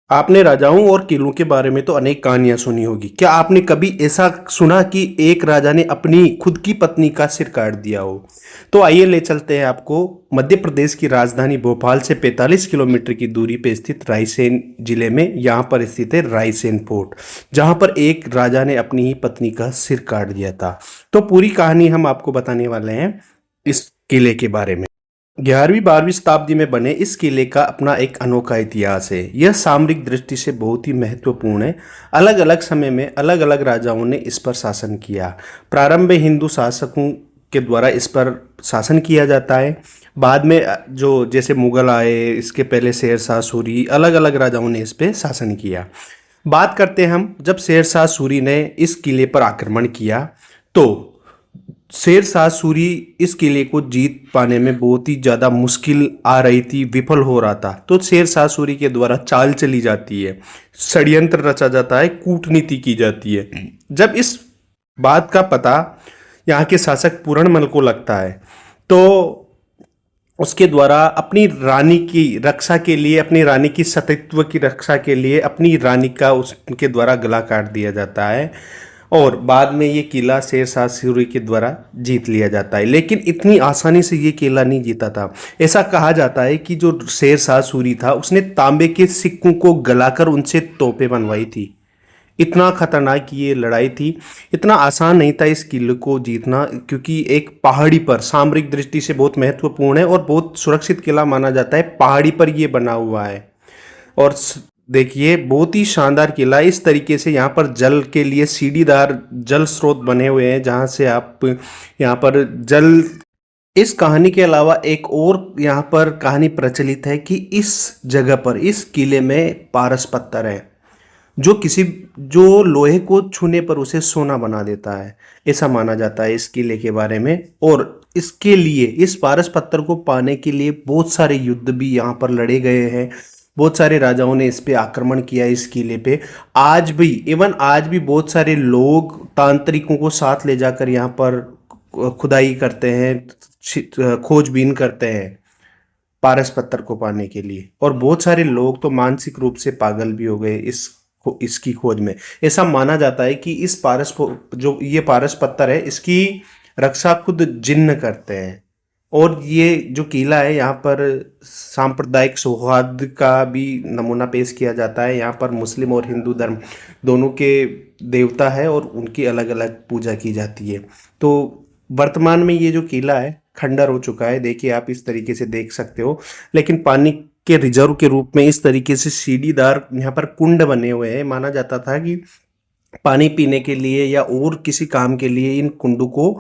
आपने राजाओं और किलों के बारे में तो अनेक कहानियां सुनी होगी। क्या आपने कभी ऐसा सुना कि एक राजा ने अपनी खुद की पत्नी का सिर काट दिया हो? तो आइए ले चलते हैं आपको मध्य प्रदेश की राजधानी भोपाल से 45 किलोमीटर की दूरी पे स्थित रायसेन जिले में। यहाँ पर स्थित है रायसेन फोर्ट, जहाँ पर एक राजा ने अपनी ही पत्नी का सिर काट दिया था। तो पूरी कहानी हम आपको बताने वाले हैं इस किले के बारे में। 11वीं 12वीं शताब्दी में बने इस किले का अपना एक अनोखा इतिहास है। यह सामरिक दृष्टि से बहुत ही महत्वपूर्ण है। अलग अलग समय में अलग अलग राजाओं ने इस पर शासन किया। प्रारंभ में हिंदू शासकों के द्वारा इस पर शासन किया जाता है। बाद में जो जैसे मुगल आए, इसके पहले शेरशाह सूरी, अलग अलग राजाओं ने इस पे शासन किया। बात करते हैं हम, जब शेरशाह सूरी ने इस किले पर आक्रमण किया तो शेरशाह सूरी इस किले को जीत पाने में बहुत ही ज़्यादा मुश्किल आ रही थी, विफल हो रहा था। तो शेरशाह सूरी के द्वारा चाल चली जाती है, षड्यंत्र रचा जाता है, कूटनीति की जाती है। जब इस बात का पता यहाँ के शासक पूरनमल को लगता है तो उसके द्वारा अपनी रानी की रक्षा के लिए, अपनी रानी की सतीत्व की रक्षा के लिए अपनी रानी का उसके द्वारा गला काट दिया जाता है और बाद में ये किला शेरशाह सूरी के द्वारा जीत लिया जाता है। लेकिन इतनी आसानी से ये किला नहीं जीता था। ऐसा कहा जाता है कि जो शेरशाह सूरी था उसने तांबे के सिक्कों को गलाकर उनसे तोपें बनवाई थी। इतना खतरनाक ये लड़ाई थी। इतना आसान नहीं था इस किले को जीतना, क्योंकि एक पहाड़ी पर, सामरिक दृष्टि से बहुत महत्वपूर्ण है और बहुत सुरक्षित किला माना जाता है। पहाड़ी पर ये बना हुआ है और देखिए बहुत ही शानदार किला। इस तरीके से यहाँ पर जल के लिए सीढ़ीदार जल स्रोत बने हुए हैं, जहाँ से आप यहाँ पर जल। इस कहानी के अलावा एक और यहाँ पर कहानी प्रचलित है कि इस जगह पर, इस किले में पारस पत्थर है जो लोहे को छूने पर उसे सोना बना देता है। ऐसा माना जाता है इस किले के बारे में। और इसके लिए, इस पारस पत्थर को पाने के लिए बहुत सारे युद्ध भी यहाँ पर लड़े गए हैं। बहुत सारे राजाओं ने इस पे आक्रमण किया, इस किले पे। आज भी बहुत सारे लोग तांत्रिकों को साथ ले जाकर यहाँ पर खुदाई करते हैं, खोजबीन करते हैं पारस पत्थर को पाने के लिए। और बहुत सारे लोग तो मानसिक रूप से पागल भी हो गए इसकी खोज में। ऐसा माना जाता है कि जो ये पारस पत्थर है, इसकी रक्षा खुद जिन्न करते हैं। और ये जो किला है, यहाँ पर सांप्रदायिक सौहार्द का भी नमूना पेश किया जाता है। यहाँ पर मुस्लिम और हिंदू धर्म दोनों के देवता है और उनकी अलग अलग पूजा की जाती है। तो वर्तमान में ये जो किला है खंडर हो चुका है। देखिए आप इस तरीके से देख सकते हो। लेकिन पानी के रिजर्व के रूप में इस तरीके से सीढ़ीदार यहाँ पर कुंड बने हुए हैं। माना जाता था कि पानी पीने के लिए या और किसी काम के लिए इन कुंडों को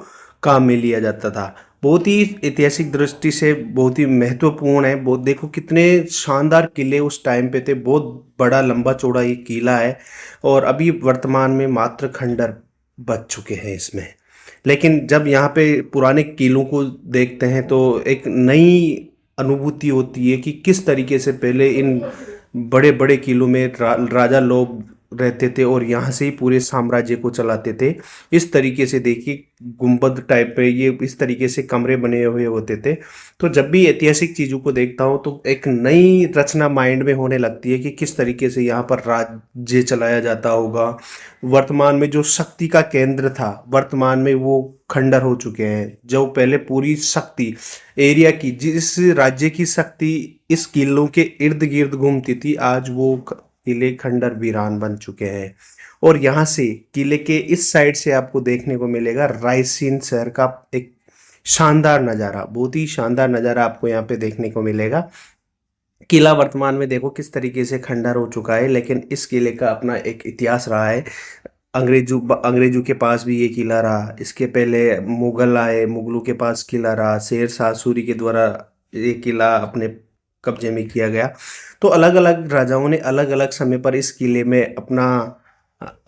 काम में लिया जाता था। बहुत ही ऐतिहासिक दृष्टि से बहुत ही महत्वपूर्ण है। बहुत देखो कितने शानदार किले उस टाइम पे थे। बहुत बड़ा लंबा चौड़ा ये किला है और अभी वर्तमान में मात्र खंडर बच चुके हैं इसमें। लेकिन जब यहाँ पे पुराने किलों को देखते हैं तो एक नई अनुभूति होती है कि किस तरीके से पहले इन बड़े बड़े किलों में राजा लोग रहते थे और यहाँ से ही पूरे साम्राज्य को चलाते थे। इस तरीके से देखिए गुंबद टाइप पे ये इस तरीके से कमरे बने हुए होते थे। तो जब भी ऐतिहासिक चीज़ों को देखता हूँ तो एक नई रचना माइंड में होने लगती है कि किस तरीके से यहाँ पर राज्य चलाया जाता होगा। वर्तमान में जो शक्ति का केंद्र था, वर्तमान में वो खंडर हो चुके हैं। जो पहले पूरी शक्ति एरिया की, जिस राज्य की शक्ति इस किलों के इर्द गिर्द घूमती थी, आज वो किले खंडर वीरान बन चुके हैं। और यहाँ से किले के इस साइड से आपको देखने को मिलेगा रायसेन शहर का एक शानदार नज़ारा। बहुत ही शानदार नज़ारा आपको यहाँ पे देखने को मिलेगा। किला वर्तमान में देखो किस तरीके से खंडर हो चुका है, लेकिन इस किले का अपना एक इतिहास रहा है। अंग्रेजों के पास भी ये किला रहा। इसके पहले मुगल आए, मुगलों के पास किला रहा। शेरशाह सूरी के द्वारा ये किला अपने कब्जे में किया गया। तो अलग अलग राजाओं ने अलग अलग समय पर इस किले में अपना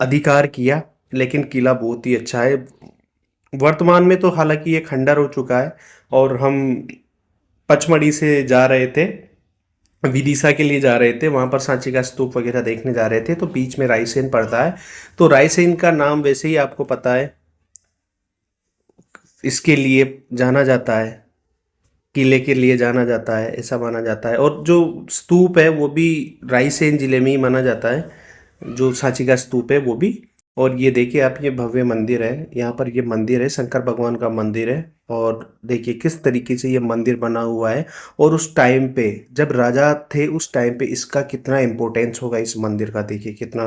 अधिकार किया। लेकिन किला बहुत ही अच्छा है। वर्तमान में तो हालांकि ये खंडर हो चुका है। और हम पचमढ़ी से जा रहे थे, विदिशा के लिए जा रहे थे, वहाँ पर सांची का स्तूप वगैरह देखने जा रहे थे। तो बीच में रायसेन पड़ता है। तो रायसेन का नाम वैसे ही आपको पता है, इसके लिए जाना जाता है। किले के लिए जाना जाता है, ऐसा माना जाता है। और जो स्तूप है वो भी रायसेन जिले में ही माना जाता है, जो सांची का स्तूप है वो भी। और ये देखिए आप, ये भव्य मंदिर है, यहाँ पर ये मंदिर है, शंकर भगवान का मंदिर है। और देखिए किस तरीके से ये मंदिर बना हुआ है। और उस टाइम पे जब राजा थे उस टाइम पे इसका कितना इम्पोर्टेंस होगा इस मंदिर का, देखिए कितना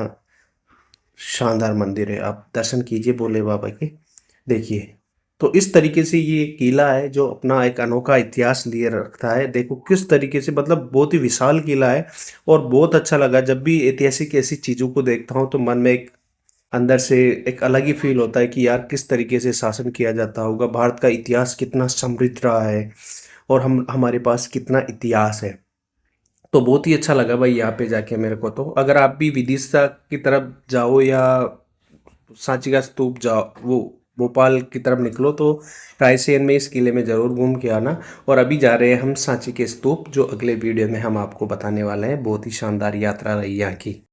शानदार मंदिर है। आप दर्शन कीजिए भोले बाबा के, देखिए। तो इस तरीके से ये किला है जो अपना एक अनोखा इतिहास लिए रखता है। देखो किस तरीके से, मतलब बहुत ही विशाल किला है। और बहुत अच्छा लगा जब भी ऐतिहासिक ऐसी चीज़ों को देखता हूँ तो मन में एक अंदर से एक अलग ही फील होता है कि यार किस तरीके से शासन किया जाता होगा, भारत का इतिहास कितना समृद्ध रहा है और हम हमारे पास कितना इतिहास है। तो बहुत ही अच्छा लगा भाई यहाँ पे जाके मेरे को। तो अगर आप भी विदिशा की तरफ जाओ या सांची का स्तूप जाओ, वो भोपाल की तरफ निकलो, तो रायसेन में इस किले में ज़रूर घूम के आना। और अभी जा रहे हैं हम सांची के स्तूप, जो अगले वीडियो में हम आपको बताने वाले हैं। बहुत ही शानदार यात्रा रही यहाँ की।